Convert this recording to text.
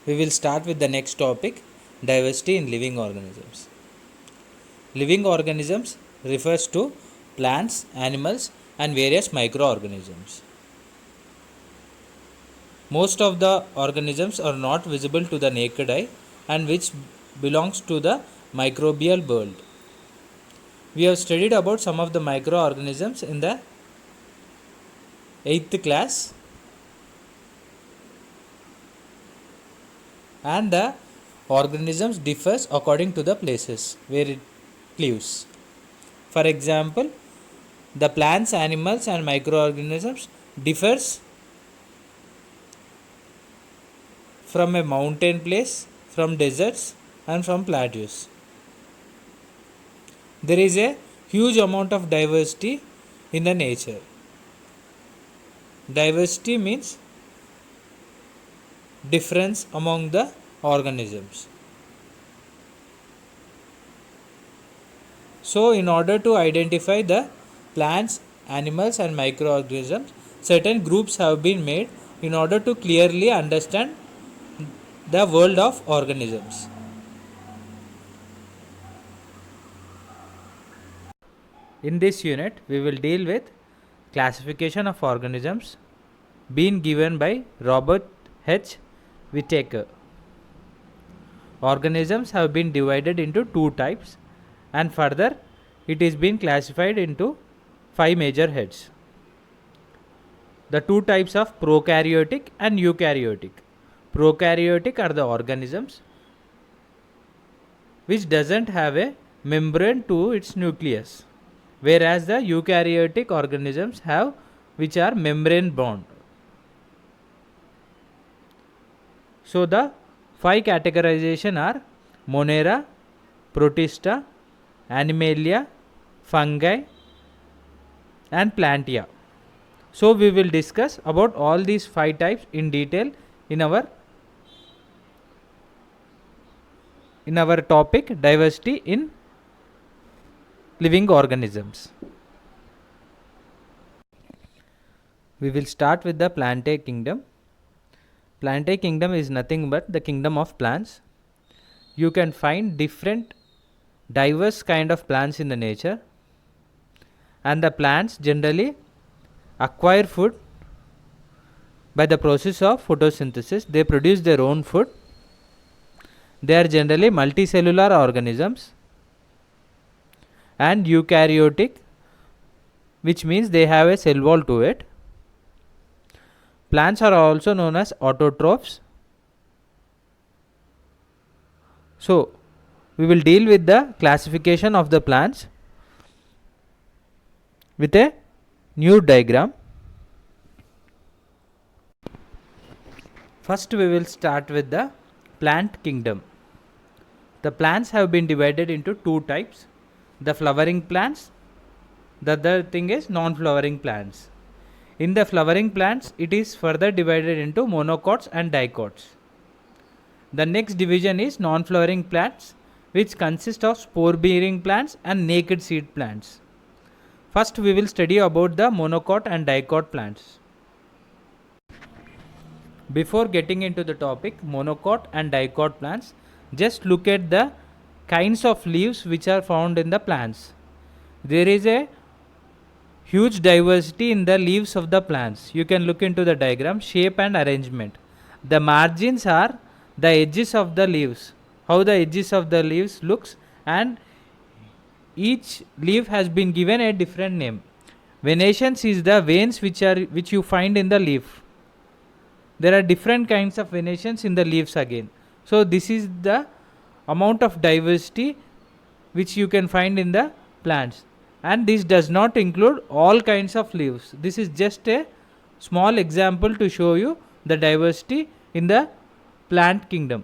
We will start with the next topic, diversity in living organisms. Living organisms refers to plants, animals and various microorganisms. Most of the organisms are not visible to the naked eye and which belongs to the microbial world. We have studied about some of the microorganisms in the 8th class, and the organisms differs according to the places where it lives. For example, the plants, animals and microorganisms differs from a mountain place, from deserts and from plateaus. There is a huge amount of diversity in the nature. Diversity means difference among the organisms. So, in order to identify the plants, animals and microorganisms, certain groups have been made in order to clearly understand the world of organisms. In this unit, we will deal with classification of organisms being given by Robert H. Whittaker. Organisms have been divided into two types, and further it is been classified into 5 major heads. The two types of prokaryotic and eukaryotic. Prokaryotic are the organisms which doesn't have a membrane to its nucleus, whereas the eukaryotic organisms have which are membrane bound. So the 5 categorization are Monera, Protista, Animalia, Fungi and Plantia. So we will discuss about all these 5 types in detail in our topic, diversity in living organisms. We will start with the Plantae kingdom. Plantae kingdom is nothing but the kingdom of plants. You can find different diverse kind of plants in the nature, and the plants generally acquire food by the process of photosynthesis. They produce their own food. They are generally multicellular organisms and eukaryotic, which means they have a cell wall to it. Plants are also known as autotrophs. So, we will deal with the classification of the plants with a new diagram. First, we will start with the plant kingdom. The plants have been divided into two types, the flowering plants. The other thing is non-flowering plants. In the flowering plants, it is further divided into monocots and dicots. The next division is non-flowering plants, which consist of spore-bearing plants and naked seed plants. First, we will study about the monocot and dicot plants. Before getting into the topic monocot and dicot plants, just look at the kinds of leaves which are found in the plants. There is a huge diversity in the leaves of the plants. You can look into the diagram, shape and arrangement. The margins are the edges of the leaves, how the edges of the leaves looks, and each leaf has been given a different name. Venations is the veins which you find in the leaf. There are different kinds of venations in the leaves again. So this is the amount of diversity which you can find in the plants, and this does not include all kinds of leaves. This is just a small example to show you the diversity in the plant kingdom.